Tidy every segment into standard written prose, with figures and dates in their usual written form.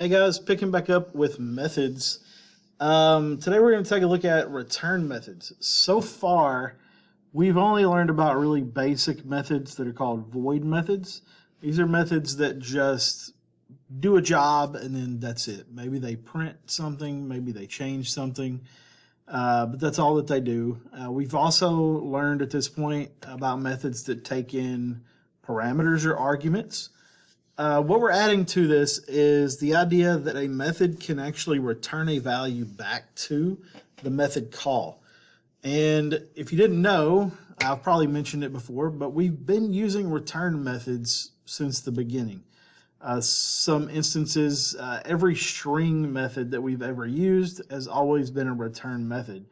Hey guys, picking back up with methods. Today we're going to take a look at return methods. So far, we've only learned about really basic methods that are called void methods. These are methods that just do a job and then that's it. Maybe they print something, maybe they change something, but that's all that they do. We've also learned at this point about methods that take in parameters or arguments. What we're adding to this is the idea that a method can actually return a value back to the method call. And if you didn't know, I've probably mentioned it before, but we've been using return methods since the beginning. Some instances, every string method that we've ever used has always been a return method.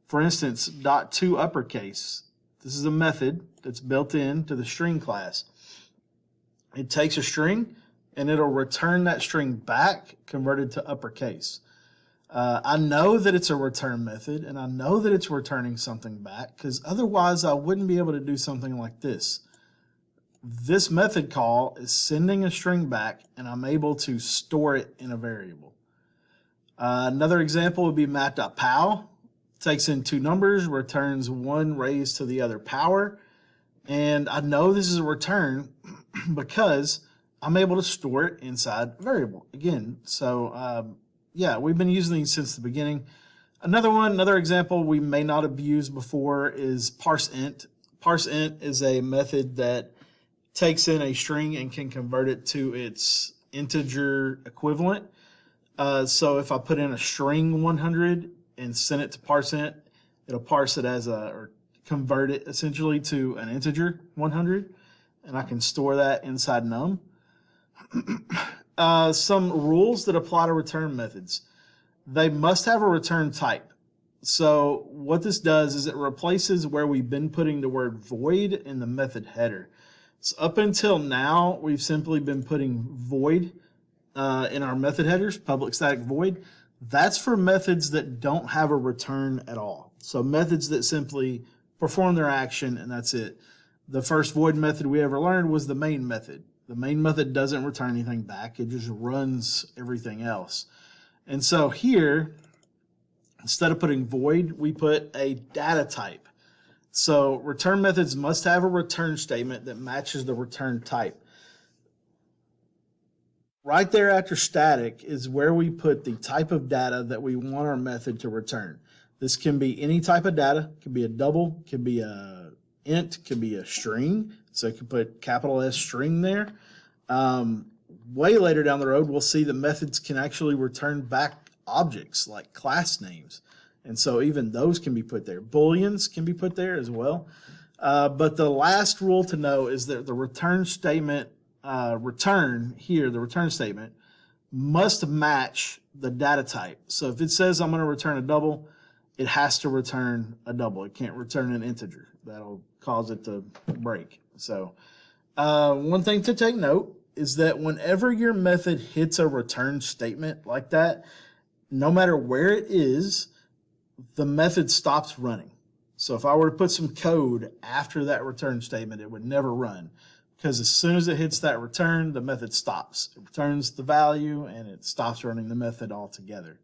For instance, .to uppercase. This is a method that's built into the string class. It takes a string and it'll return that string back converted to uppercase. I know that it's a return method and I know that it's returning something back because otherwise I wouldn't be able to do something like this. This method call is sending a string back and I'm able to store it in a variable. Another example would be mat.pow. Takes in two numbers, returns one raised to the other power. And I know this is a return because I'm able to store it inside a variable again. So yeah, we've been using these since the beginning. Another example we may not have used before is parseInt. ParseInt is a method that takes in a string and can convert it to its integer equivalent. So if I put in a string 100 and send it to parseInt, it'll parse it as or convert it essentially to an integer 100, and I can store that inside num. Some rules that apply to return methods. They must have a return type. So what this does is it replaces where we've been putting the word void in the method header. So up until now, we've simply been putting void in our method headers, public static void. That's for methods that don't have a return at all. So methods that simply perform their action and that's it. The first void method we ever learned was the main method. The main method doesn't return anything back. It just runs everything else. And so here, instead of putting void, we put a data type. So return methods must have a return statement that matches the return type. Right there after static is where we put the type of data that we want our method to return. This can be any type of data. It can be a double, it can be a int, it can be a string. So you can put capital S string there. Way later down the road, we'll see that methods can actually return back objects like class names. And so even those can be put there. Booleans can be put there as well. But the last rule to know is that the return statement, the return statement, must match the data type. So if it says I'm going to return a double, it has to return a double. It can't return an integer. That'll cause it to break. So one thing to take note is that whenever your method hits a return statement like that, no matter where it is, the method stops running. So if I were to put some code after that return statement, it would never run because as soon as it hits that return, the method stops. It returns the value and it stops running the method altogether.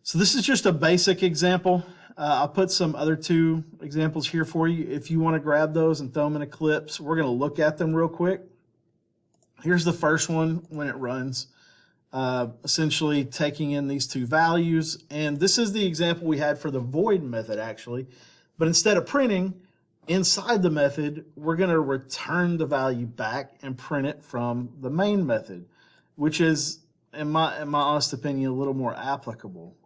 So this is just a basic example. I'll put some other two examples here for you. If you want to grab those and throw them in Eclipse, we're going to look at them real quick. Here's the first one when it runs, essentially taking in these two values. And this is the example we had for the void method actually. But instead of printing inside the method, we're going to return the value back and print it from the main method, which is, in my honest opinion, a little more applicable.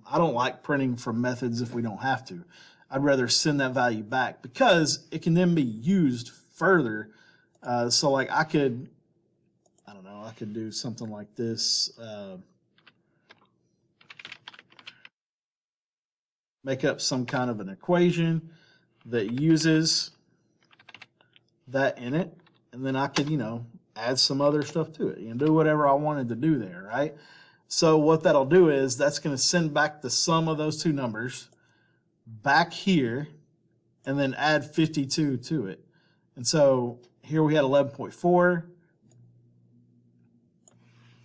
I don't like printing from methods if we don't have to. I'd rather send that value back because it can then be used further. So like I could do something like this. Make up some kind of an equation that uses that in it. And then I could, add some other stuff to it. Do whatever I wanted to do there, right? So what that'll do is that's going to send back the sum of those two numbers back here and then add 52 to it. And so here we had 11.4.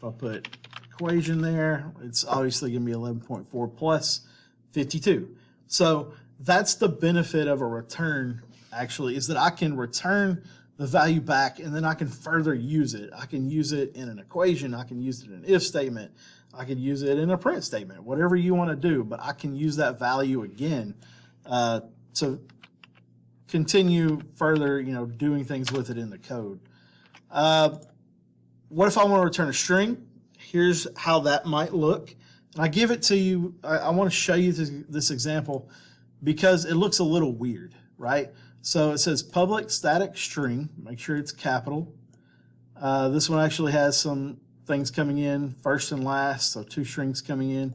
If I put equation there, it's obviously going to be 11.4 plus 52. So that's the benefit of a return, actually, is that I can return the value back and then I can further use it. I can use it in an equation. I can use it in an if statement. I can use it in a print statement, whatever you want to do, but I can use that value again to continue further, doing things with it in the code. What if I want to return a string? Here's how that might look. And I give it to you, I want to show you this example because it looks a little weird, right? So it says public static string, make sure it's capital. This one actually has some things coming in, first and last, so 2 strings coming in.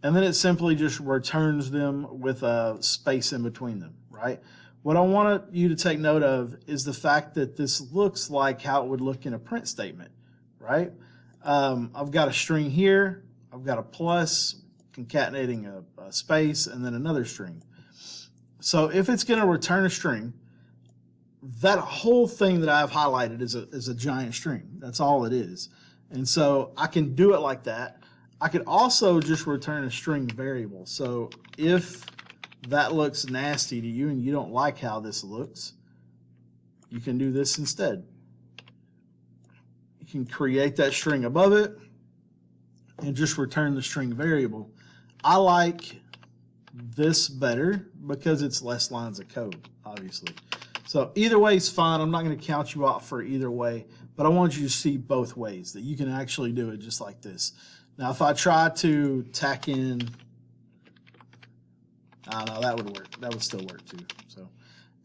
And then it simply just returns them with a space in between them, right? What I want you to take note of is the fact that this looks like how it would look in a print statement, right? I've got a string here, I've got a plus, concatenating a space, and then another string. So if it's going to return a string, that whole thing that I've highlighted is a giant string. That's all it is. And so I can do it like that. I could also just return a string variable. So if that looks nasty to you and you don't like how this looks, you can do this instead. You can create that string above it and just return the string variable. I like this better because it's less lines of code, obviously. So either way is fine. I'm not going to count you out for either way, but I want you to see both ways that you can actually do it just like this. Now, if I try to tack in, I don't know, that would work. That would still work too. So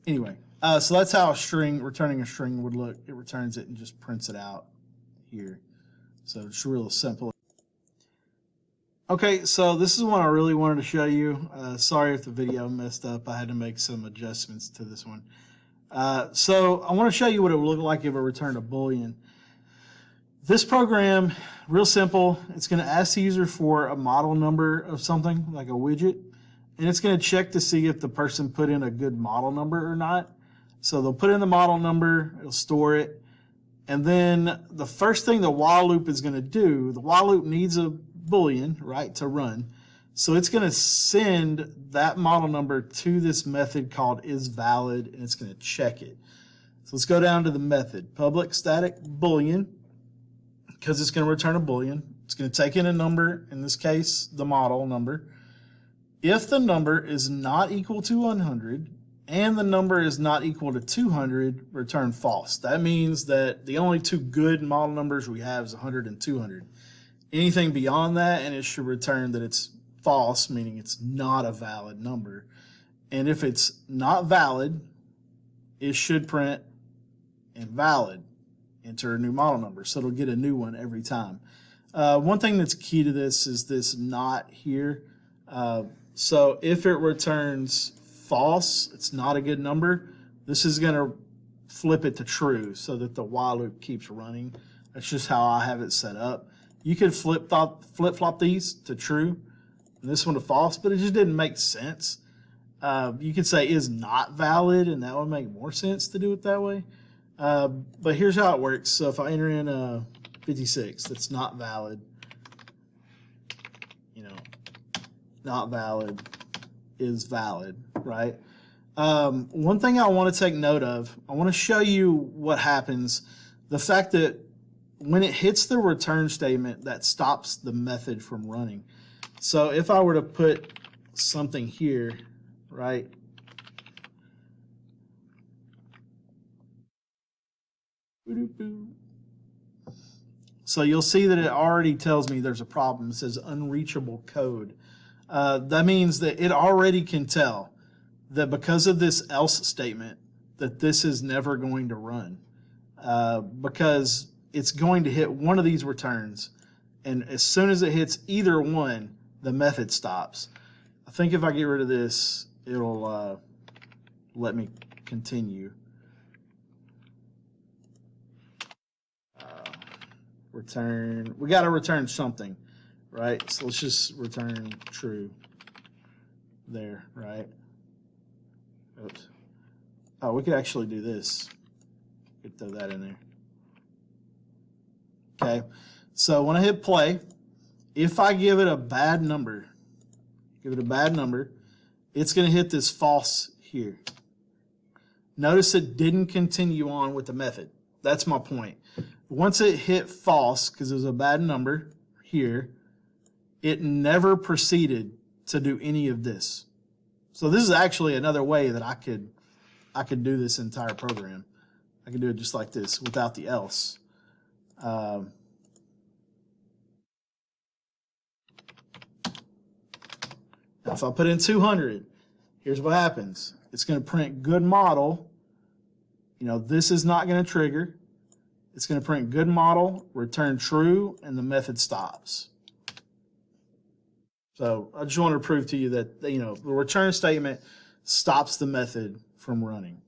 anyway, so that's how returning a string would look. It returns it and just prints it out here. So it's real simple. Okay, so this is one I really wanted to show you. Sorry if the video messed up. I had to make some adjustments to this one. So I want to show you what it would look like if it returned a Boolean. This program, real simple. It's going to ask the user for a model number of something, like a widget, and it's going to check to see if the person put in a good model number or not. So they'll put in the model number, it'll store it, and then the first thing the while loop is going to do, the while loop needs a Boolean, right, to run. So it's going to send that model number to this method called isValid, and it's going to check it. So let's go down to the method, public static Boolean, because it's going to return a Boolean. It's going to take in a number, in this case, the model number. If the number is not equal to 100 and the number is not equal to 200, return false. That means that the only 2 good model numbers we have is 100 and 200. Anything beyond that, and it should return that it's false, meaning it's not a valid number. And if it's not valid, it should print invalid. Enter a new model number, so it'll get a new one every time. One thing that's key to this is this not here. So if it returns false, it's not a good number, this is going to flip it to true so that the while loop keeps running. That's just how I have it set up. You could flip-flop these to true and this one to false, but it just didn't make sense. You could say is not valid, and that would make more sense to do it that way. But here's how it works. So if I enter in 56, that's not valid. Not valid is valid, right? One thing I want to take note of, I want to show you what happens. The fact that when it hits the return statement, that stops the method from running. So if I were to put something here, right? So you'll see that it already tells me there's a problem. It says unreachable code. That means that it already can tell that because of this else statement that this is never going to run because it's going to hit one of these returns, and as soon as it hits either one, the method stops. I think if I get rid of this, it'll let me continue. Return, we got to return something, right? So let's just return true there, right? Oops. Oh, we could actually do this. We could throw that in there. Okay, So when I hit play, if I give it a bad number, it's going to hit this false here. Notice it didn't continue on with the method. That's my point. Once it hit false, because it was a bad number here, it never proceeded to do any of this. So this is actually another way that I could do this entire program. I can do it just like this without the else. Now if I put in 200, here's what happens. It's going to print good model. You know, this is not going to trigger. It's going to print good model, return true, and the method stops. So I just wanted to prove to you that, you know, the return statement stops the method from running.